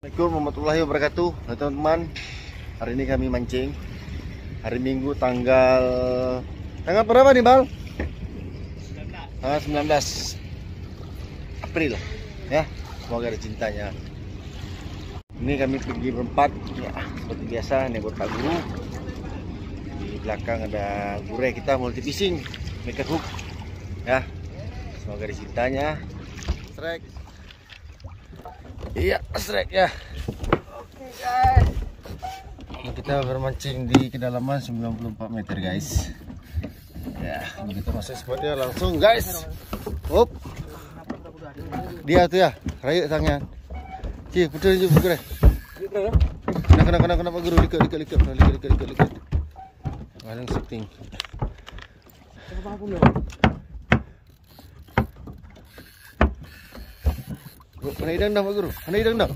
Assalamualaikum warahmatullahi wabarakatuh, teman-teman. Hari ini kami mancing. Hari Minggu tanggal berapa nih, Bal? 19 April ya. Semoga ada cintanya. Ini kami pergi berempat ya, seperti biasa nih buat Pak Guru. Di belakang ada gure kita multi fishing, make hook ya. Semoga ada cintanya. Strike. Iya, strike ya. Oke guys. Kita bermancing di kedalaman 94 meter guys. Ya, begitu masuk spotnya langsung guys. Hop. Dia tuh ya, rayu tangan. Cih, betul juga gure. Kena Pak Guru, likat. Paling setting. Kena hidang dah Pak Guru, kena hidang dah.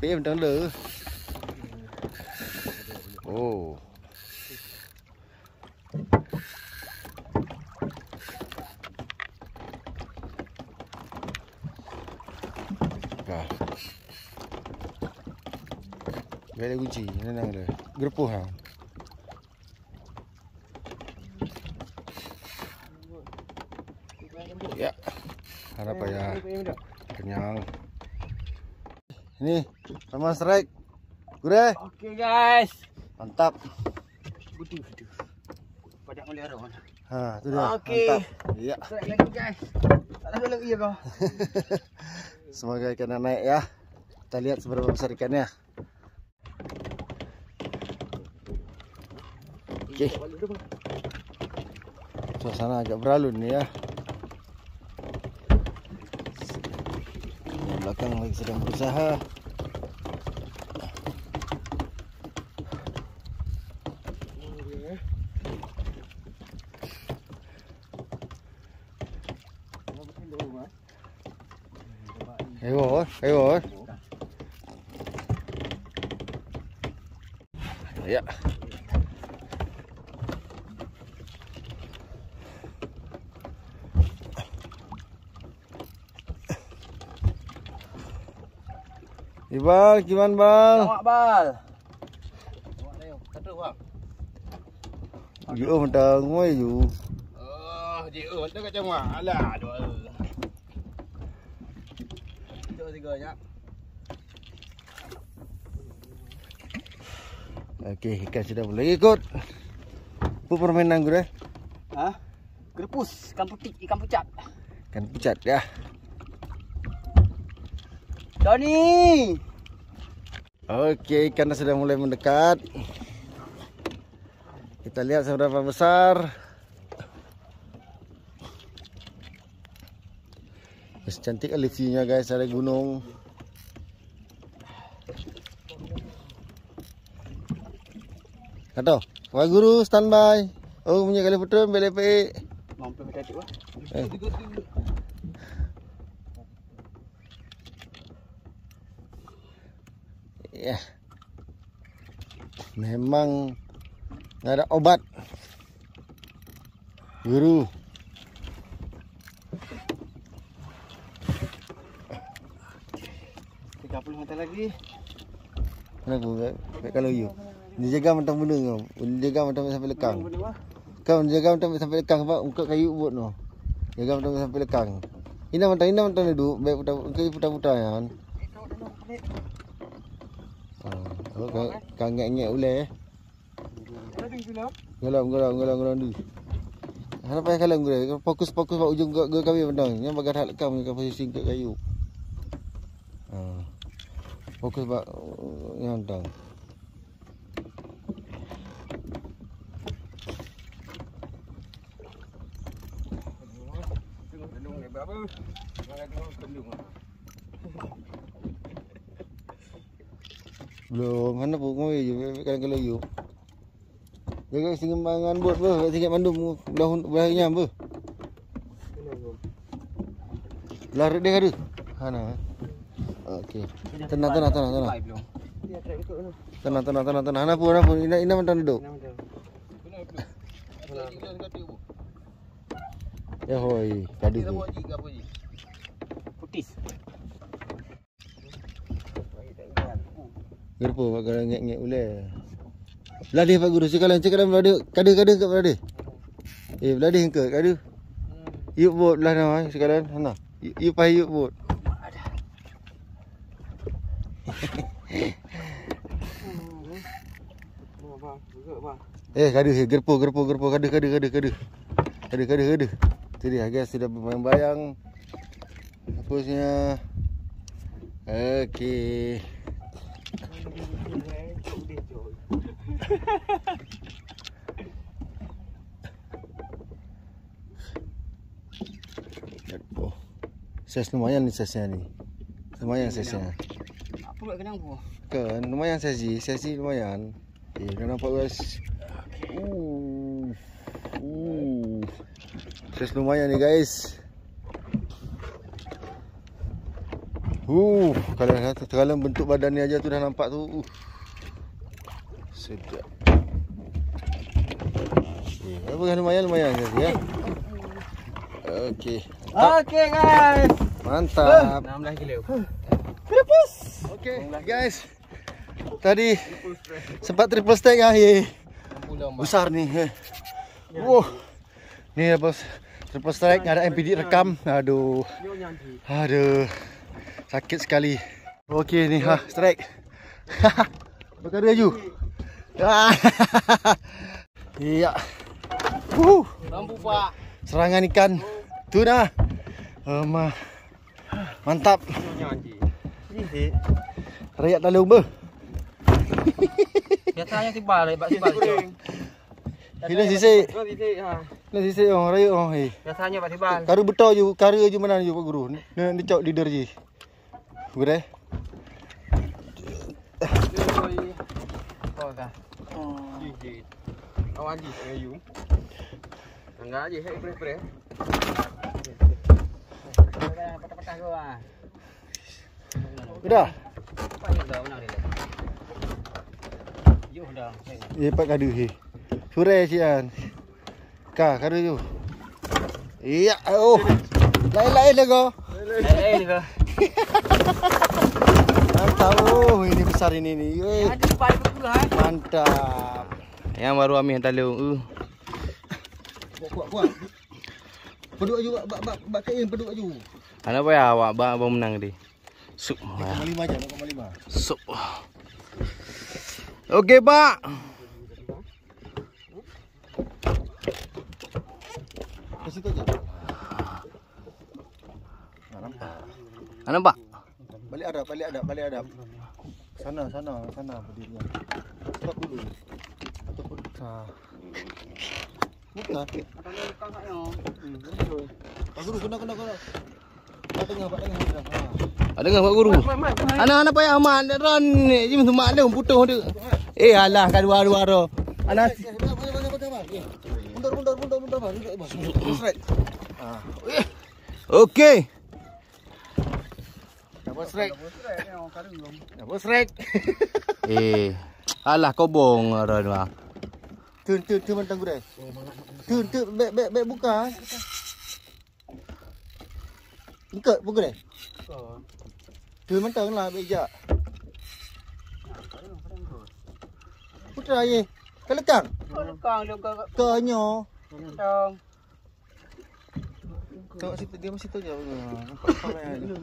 PM dah le. Oh. Bah. Bela kunci, nenang le. Gerpuh ha. Ya. Harap ya kenyang. Ini sama strike gure. Oke guys, mantap. butuh pada melihara kan. Itu dia. Oke. Mantap. Iya. Strike lagi guys. Tak ada lagi ya kau. Semoga ikannya naik ya. Kita lihat seberapa besar ikannya. Oke. Suasana agak beralun nih ya. Belakang lagi sedang berusaha. Ayo. Ya. Ibal, gimana Bal? Tawak Bal. Yo mentang ngoi you. Dia tu kat cama. Alah, dua. Dua tiga nya. Okey, ikan sudah boleh ikut. Apa permainan gue? Gerpus, ikan putih, ikan pucat. Ikan pucat ya. Doni. Okey, ikan sudah mulai mendekat. Kita lihat seberapa besar. Cantik kali view-nya guys, ada gunung. Kata, Pak Guru standby. Oh, punya kali betul belepe. Mampu minta tu ah. Ya. Memang nggak ada obat. Guru. 30 meter lagi. Kenapa? Kalau you. Dia jaga mentang benda kau. Dia jaga mentang sampai lekang. Kau jaga mentang sampai lekang pak. Ungkap kayu buat no. Jaga mentang sampai lekang. Ina mentang duduk. Baik putar-putar ya kan. Oh, kau ngek-ngek boleh. Gelam dulu. Harap payah kalam gue. Fokus pak ujung ke kayu mentang. Yang bagai hak lekang ke posisi ke kayu. Fokus pak yang mentang. Belum, mana pun ngoi je kalau you. Jaga singembangan buat ber, singgit mandum belahnya ber. Lari dia ada. Hana. Okey. Tenang. Tenang. Hana pun. Ina mentang duduk. Ya hoi, tadi tu. Putis. Gerpo pak kalau ngek-ngek boleh. Beladih Pak Guru sekalian beladih. Kada kat beladih. Beladih ke kada. Yuk bot belah nama sekalian sana. Yuk pai yuk bot. Kada gerpo kada. Jadi guys sudah membayang hapusnya. Okey. Saiz lumayan ni saiznya ni. Lumayan saiznya. Apa buat kenang apa? Kan lumayan saiz lumayan. Kau nampak guys. Saiz lumayan ni guys. Kalau bentuk badan ni aja tu dah nampak tu. Sedap. Apa kan lumayan guys ya. Okey. Okey guys. Mantap. 16 kilo. Terus. Okey guys. Tadi sempat triple stack akhir. Besar ni. Ni bos. Triple strike ada MPD rekam. Aduh. Sakit sekali. Okey ni strike. Berkara laju. Iya. Lampu pak. Serangan ikan. Tu dah. Mantap. Rayak talung ber. Biasanya tibal, tibal. Ini sisik. Ini sisik orang rayak orang. Biasanya pak tibal. Karu betul je, kara je mana je Pak Guru. Ni cok leader je. Gure. Awak ji you. Enggak aja, spray. Patah-patah kau ah. Sudah. Dah benar dia. Yo dah. Pak kadu he. Sure sian. Kadu tu. Iya, lain-lain dah kau. Lain ke? Mantap. Ini besar ini ni. Ada balik pula. Mantap. Yang baru ambil talung. Kuat. Peduk aju bak kain peduk aju. Ana apa ya awak abang menang tadi. Sup. 0,5 je, 0,5. Sup. Okey, Pak. Ke situ je. Nampak? Balik adab. Sana berdirinya. Stop dulu. Ataupun buka. Pak Guru kena. Pak tengah. Ada Pak Guru. Anak payah aman ron ni. Jim tu mak dia putus dia. Alah kan dua ro. Anak mundur. Okey. Dapat strike. Alah kau bohong ron lah. Turn mentang gure. Turn back buka. Ingkat buka deh. Turn mentang lah bejak. Putra ye. Kelekang. Kanyo. Tengok situ dia mesti tu je. Nampak kamera ni.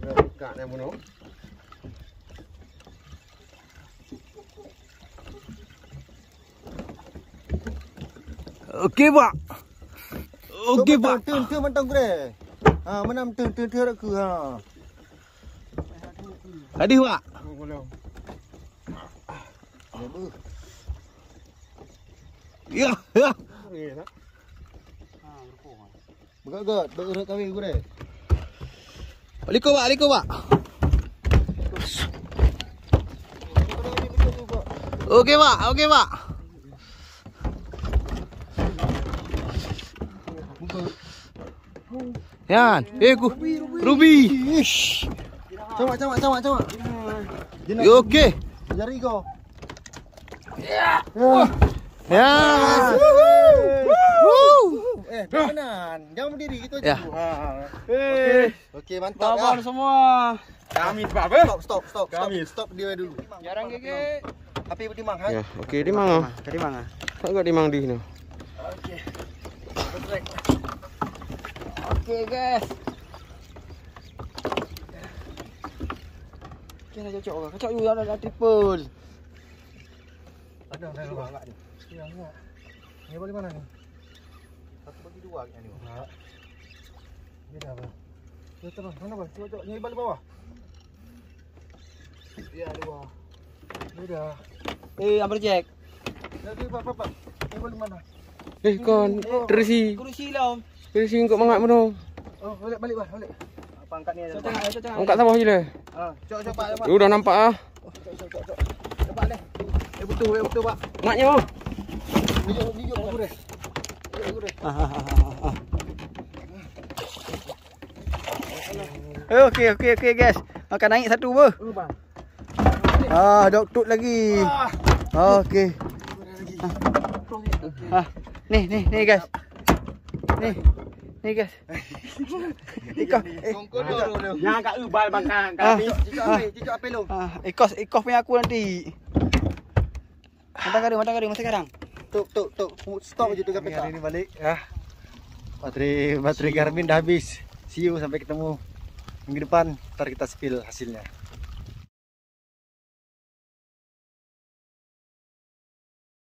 Buka dia bunuh. Okey, Pak. Turn mentang gure. Menam turn aku Hadis, Pak. Ya. Begat, berat kami gure. Aliko, Pak. Okey, Pak. Yan, Ruby. Ish. Camak. Okey. Jari kau. Ya. Kanan. Jangan berdiri gitu aja. Ya. Okey, mantap ya. semua. Kami apa? Stop. Stop dia dulu. Jarang gigi. Api berdimang ha. Ya, okey di mana? Tadi mana? Tak enggak di mang di sini. Okey. Okey guys. Kena cocok ke? Cocok you ada triple. Ada enggak ni? Ya, enggak. Ni balik mana ni? Satu bagi dua ni. Enggak. Ni dah apa? Ya terus, mana bang? Cuba ni balik bawah. Ya, di bawah. Ni dah. Ambil Jack. Jadi apa? Ni balik mana? Kon, terisi. Kerusi lah. Terisi kau mangat mana? Oh, balik balik. Apa angkat ni? Cocok. Angkat sawah je lah. Coba. Dia dah nampak ah. Cepat deh. Betul pak. Maknya mau. Video gurih. Okey guys. Makan naik satu apa? Dok tut lagi. Okey. Ni guys. Ni guys. Ikos. Yang kat ubal bangkang. Cicak api lu. Ikos punya aku nanti. Mantap kari masa sekarang. Tuk. Stop je tu sampai hari ni balik ya. Baterai Garmin dah habis. See you sampai ketemu minggu depan. Ntar kita spill hasilnya.